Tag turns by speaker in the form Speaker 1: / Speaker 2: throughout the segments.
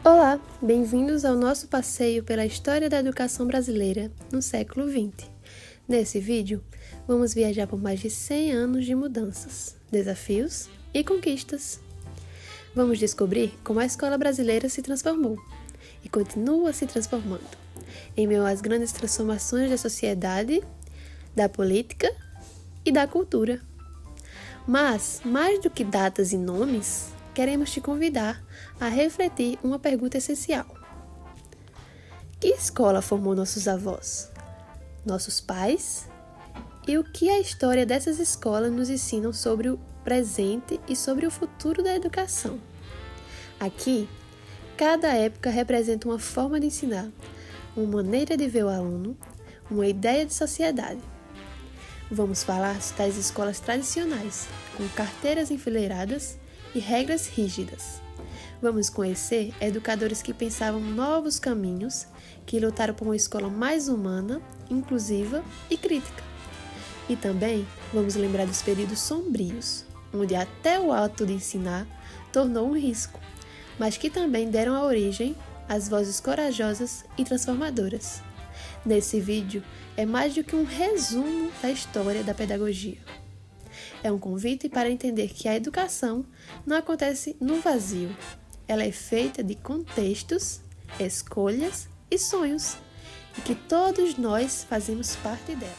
Speaker 1: Olá, bem-vindos ao nosso passeio pela história da educação brasileira no século XX. Nesse vídeo, vamos viajar por mais de 100 anos de mudanças, desafios e conquistas. Vamos descobrir como a escola brasileira se transformou e continua se transformando, em meio às grandes transformações da sociedade, da política e da cultura. Mas, mais do que datas e nomes, queremos te convidar a refletir uma pergunta essencial. Que escola formou nossos avós, nossos pais? E o que a história dessas escolas nos ensinam sobre o presente e sobre o futuro da educação? Aqui, cada época representa uma forma de ensinar, uma maneira de ver o aluno, uma ideia de sociedade. Vamos falar das escolas tradicionais, com carteiras enfileiradas e regras rígidas. Vamos conhecer educadores que pensavam novos caminhos, que lutaram por uma escola mais humana, inclusiva e crítica. E também vamos lembrar dos períodos sombrios, onde até o ato de ensinar tornou um risco, mas que também deram a origem às vozes corajosas e transformadoras. Nesse vídeo é mais do que um resumo da história da pedagogia. É um convite para entender que a educação não acontece no vazio. Ela é feita de contextos, escolhas e sonhos, e que todos nós fazemos parte dela.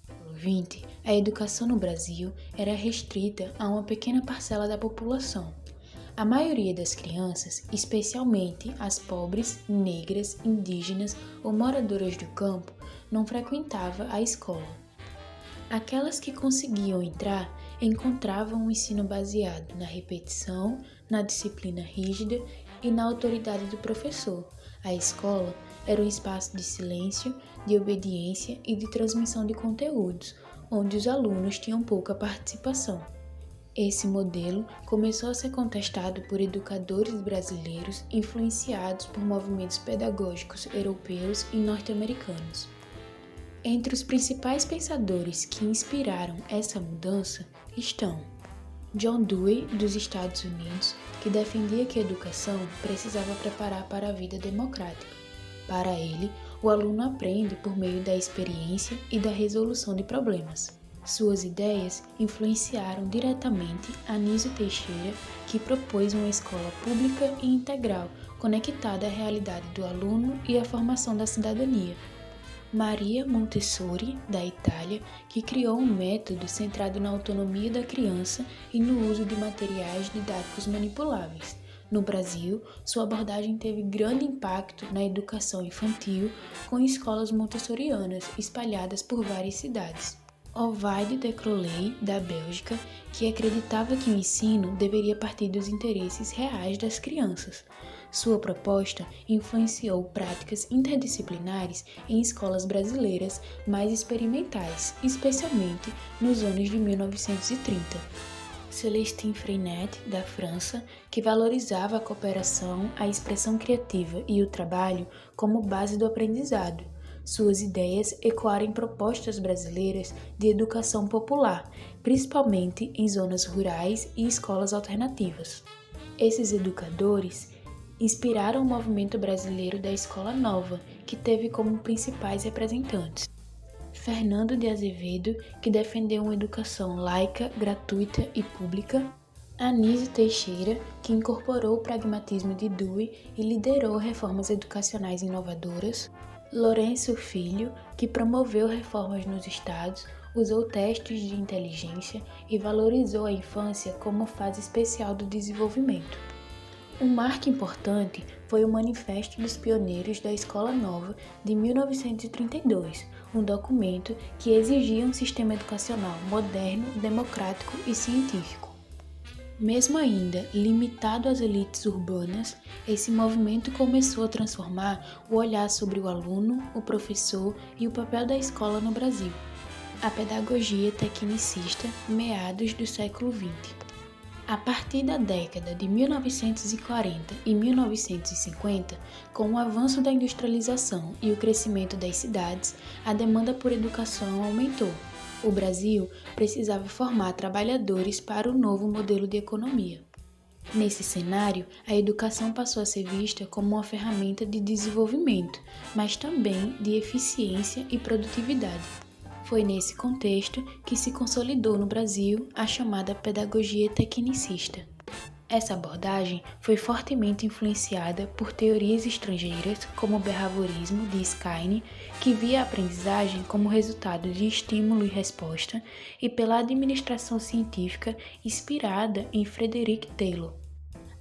Speaker 2: No século XX, a educação no Brasil era restrita a uma pequena parcela da população. A maioria das crianças, especialmente as pobres, negras, indígenas ou moradoras do campo, não frequentava a escola. Aquelas que conseguiam entrar encontravam um ensino baseado na repetição, na disciplina rígida e na autoridade do professor. A escola era um espaço de silêncio, de obediência e de transmissão de conteúdos, onde os alunos tinham pouca participação. Esse modelo começou a ser contestado por educadores brasileiros influenciados por movimentos pedagógicos europeus e norte-americanos. Entre os principais pensadores que inspiraram essa mudança estão John Dewey, dos Estados Unidos, que defendia que a educação precisava preparar para a vida democrática. Para ele, o aluno aprende por meio da experiência e da resolução de problemas. Suas ideias influenciaram diretamente Anísio Teixeira, que propôs uma escola pública e integral, conectada à realidade do aluno e à formação da cidadania. Maria Montessori, da Itália, que criou um método centrado na autonomia da criança e no uso de materiais didáticos manipuláveis. No Brasil, sua abordagem teve grande impacto na educação infantil, com escolas montessorianas espalhadas por várias cidades. Ovaide de Crolles, da Bélgica, que acreditava que o ensino deveria partir dos interesses reais das crianças. Sua proposta influenciou práticas interdisciplinares em escolas brasileiras mais experimentais, especialmente nos anos de 1930. Célestine Freinet, da França, que valorizava a cooperação, a expressão criativa e o trabalho como base do aprendizado. Suas ideias ecoaram em propostas brasileiras de educação popular, principalmente em zonas rurais e escolas alternativas. Esses educadores inspiraram o movimento brasileiro da Escola Nova, que teve como principais representantes Fernando de Azevedo, que defendeu uma educação laica, gratuita e pública; Anísio Teixeira, que incorporou o pragmatismo de Dewey e liderou reformas educacionais inovadoras; Lourenço Filho, que promoveu reformas nos estados, usou testes de inteligência e valorizou a infância como fase especial do desenvolvimento. Um marco importante foi o Manifesto dos Pioneiros da Escola Nova, de 1932, um documento que exigia um sistema educacional moderno, democrático e científico. Mesmo ainda limitado às elites urbanas, esse movimento começou a transformar o olhar sobre o aluno, o professor e o papel da escola no Brasil. A pedagogia tecnicista, meados do século XX. A partir da década de 1940 e 1950, com o avanço da industrialização e o crescimento das cidades, a demanda por educação aumentou. O Brasil precisava formar trabalhadores para o novo modelo de economia. Nesse cenário, a educação passou a ser vista como uma ferramenta de desenvolvimento, mas também de eficiência e produtividade. Foi nesse contexto que se consolidou no Brasil a chamada pedagogia tecnicista. Essa abordagem foi fortemente influenciada por teorias estrangeiras como o behaviorismo de Skinner, que via a aprendizagem como resultado de estímulo e resposta, e pela administração científica inspirada em Frederick Taylor.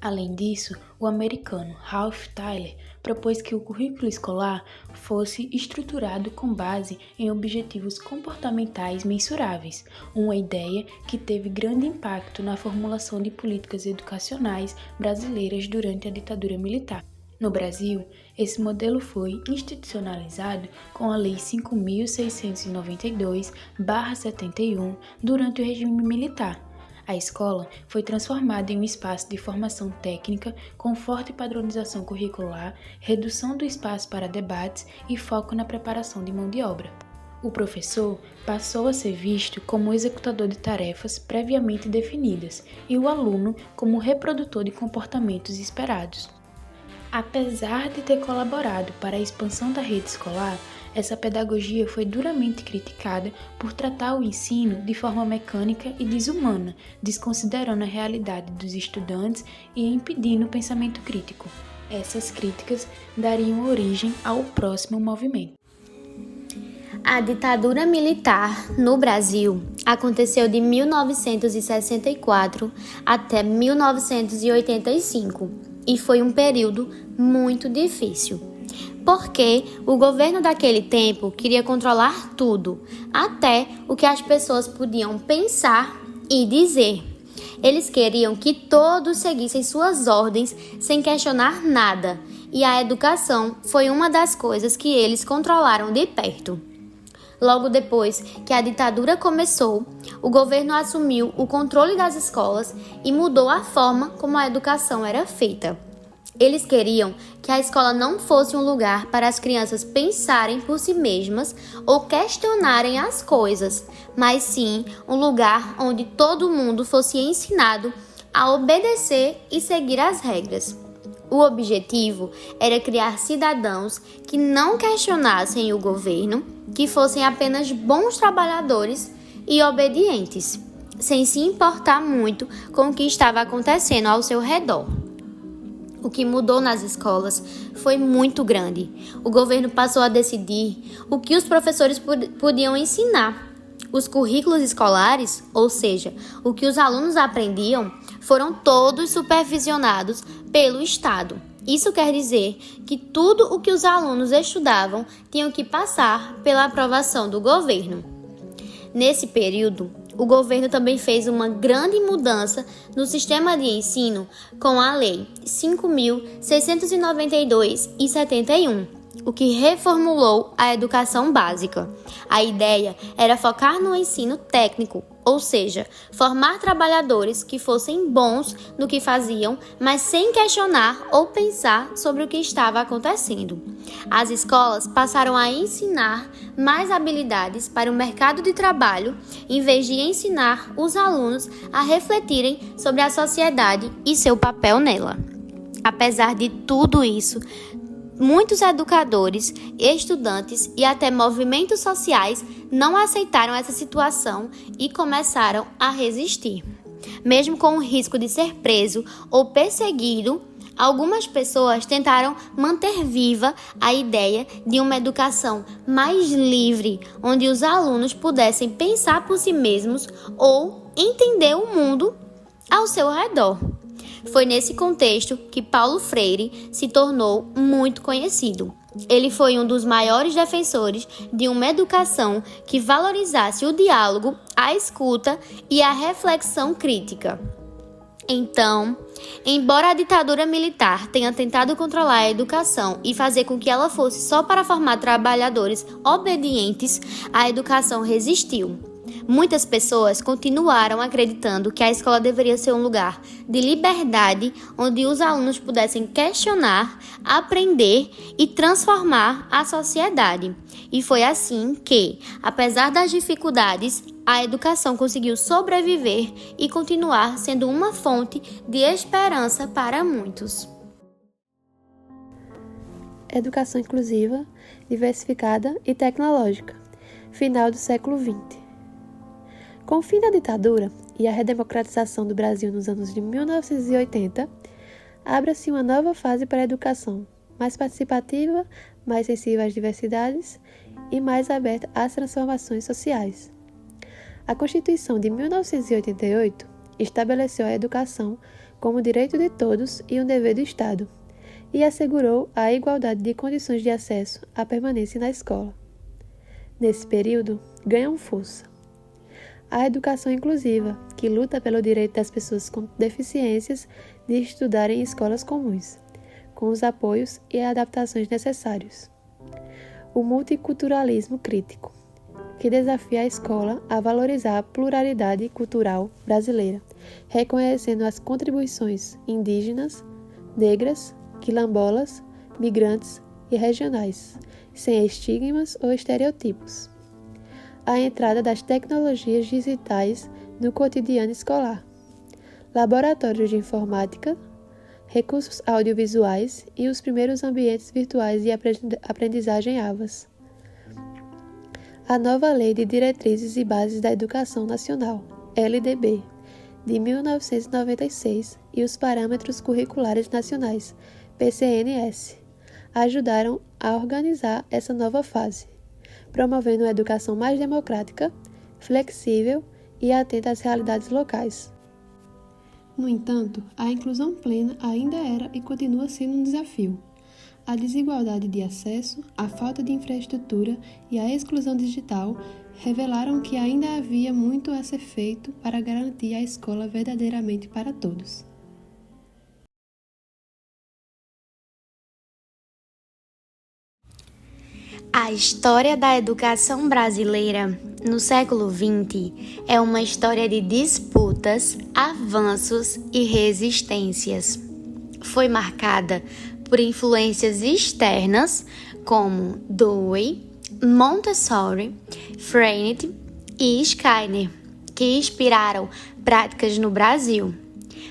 Speaker 2: Além disso, o americano Ralph Tyler propôs que o currículo escolar fosse estruturado com base em objetivos comportamentais mensuráveis, uma ideia que teve grande impacto na formulação de políticas educacionais brasileiras durante a ditadura militar. No Brasil, esse modelo foi institucionalizado com a Lei 5.692/71 durante o regime militar. A escola foi transformada em um espaço de formação técnica com forte padronização curricular, redução do espaço para debates e foco na preparação de mão de obra. O professor passou a ser visto como o executador de tarefas previamente definidas e o aluno como o reprodutor de comportamentos esperados. Apesar de ter colaborado para a expansão da rede escolar, essa pedagogia foi duramente criticada por tratar o ensino de forma mecânica e desumana, desconsiderando a realidade dos estudantes e impedindo o pensamento crítico. Essas críticas dariam origem ao próximo movimento.
Speaker 3: A ditadura militar no Brasil aconteceu de 1964 até 1985 e foi um período muito difícil. Porque o governo daquele tempo queria controlar tudo, até o que as pessoas podiam pensar e dizer. Eles queriam que todos seguissem suas ordens sem questionar nada, e a educação foi uma das coisas que eles controlaram de perto. Logo depois que a ditadura começou, o governo assumiu o controle das escolas e mudou a forma como a educação era feita. Eles queriam que a escola não fosse um lugar para as crianças pensarem por si mesmas ou questionarem as coisas, mas sim um lugar onde todo mundo fosse ensinado a obedecer e seguir as regras. O objetivo era criar cidadãos que não questionassem o governo, que fossem apenas bons trabalhadores e obedientes, sem se importar muito com o que estava acontecendo ao seu redor. O que mudou nas escolas foi muito grande. O governo passou a decidir o que os professores podiam ensinar. Os currículos escolares, ou seja, o que os alunos aprendiam, foram todos supervisionados pelo Estado. Isso quer dizer que tudo o que os alunos estudavam tinham que passar pela aprovação do governo. Nesse período, o governo também fez uma grande mudança no sistema de ensino com a Lei 5.692/71, o que reformulou a educação básica. A ideia era focar no ensino técnico, ou seja, formar trabalhadores que fossem bons no que faziam, mas sem questionar ou pensar sobre o que estava acontecendo. As escolas passaram a ensinar mais habilidades para o mercado de trabalho, em vez de ensinar os alunos a refletirem sobre a sociedade e seu papel nela. Apesar de tudo isso, muitos educadores, estudantes e até movimentos sociais não aceitaram essa situação e começaram a resistir. Mesmo com o risco de ser preso ou perseguido, algumas pessoas tentaram manter viva a ideia de uma educação mais livre, onde os alunos pudessem pensar por si mesmos ou entender o mundo ao seu redor. Foi nesse contexto que Paulo Freire se tornou muito conhecido. Ele foi um dos maiores defensores de uma educação que valorizasse o diálogo, a escuta e a reflexão crítica. Então, embora a ditadura militar tenha tentado controlar a educação e fazer com que ela fosse só para formar trabalhadores obedientes, a educação resistiu. Muitas pessoas continuaram acreditando que a escola deveria ser um lugar de liberdade, onde os alunos pudessem questionar, aprender e transformar a sociedade. E foi assim que, apesar das dificuldades, a educação conseguiu sobreviver e continuar sendo uma fonte de esperança para muitos.
Speaker 1: Educação inclusiva, diversificada e tecnológica. Final do século XX. Com o fim da ditadura e a redemocratização do Brasil nos anos de 1980, abre-se uma nova fase para a educação, mais participativa, mais sensível às diversidades e mais aberta às transformações sociais. A Constituição de 1988 estabeleceu a educação como direito de todos e um dever do Estado, e assegurou a igualdade de condições de acesso à permanência na escola. Nesse período, ganham força a educação inclusiva, que luta pelo direito das pessoas com deficiências de estudar em escolas comuns, com os apoios e adaptações necessários. O multiculturalismo crítico, que desafia a escola a valorizar a pluralidade cultural brasileira, reconhecendo as contribuições indígenas, negras, quilombolas, migrantes e regionais, sem estigmas ou estereotipos. A entrada das tecnologias digitais no cotidiano escolar, laboratórios de informática, recursos audiovisuais e os primeiros ambientes virtuais de aprendizagem AVAs. A nova Lei de Diretrizes e Bases da Educação Nacional, LDB, de 1996 e os Parâmetros Curriculares Nacionais, PCNS, ajudaram a organizar essa nova fase, promovendo uma educação mais democrática, flexível e atenta às realidades locais. No entanto, a inclusão plena ainda era e continua sendo um desafio. A desigualdade de acesso, a falta de infraestrutura e a exclusão digital revelaram que ainda havia muito a ser feito para garantir a escola verdadeiramente para todos.
Speaker 3: A história da educação brasileira no século XX é uma história de disputas, avanços e resistências. Foi marcada por influências externas como Dewey, Montessori, Freinet e Skinner, que inspiraram práticas no Brasil,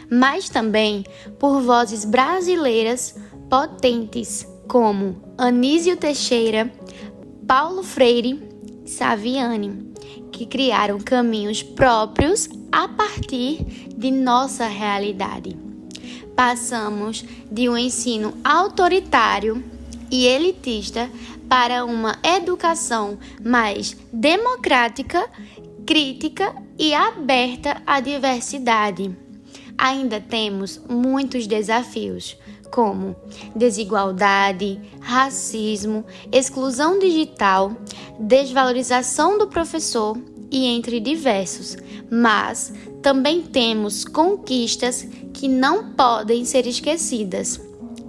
Speaker 3: mas também por vozes brasileiras potentes como Anísio Teixeira, Paulo Freire e Saviani, que criaram caminhos próprios a partir de nossa realidade. Passamos de um ensino autoritário e elitista para uma educação mais democrática, crítica e aberta à diversidade. Ainda temos muitos desafios, como desigualdade, racismo, exclusão digital, desvalorização do professor e entre diversos, mas também temos conquistas que não podem ser esquecidas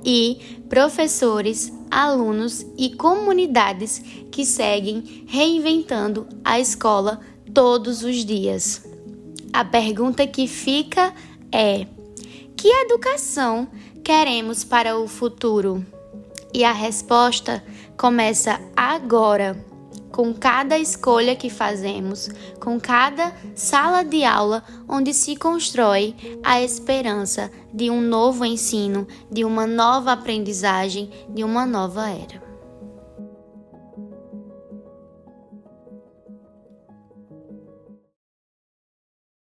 Speaker 3: e professores, alunos e comunidades que seguem reinventando a escola todos os dias. A pergunta que fica é: que educação queremos para o futuro? E a resposta começa agora, com cada escolha que fazemos, com cada sala de aula onde se constrói a esperança de um novo ensino, de uma nova aprendizagem, de uma nova era.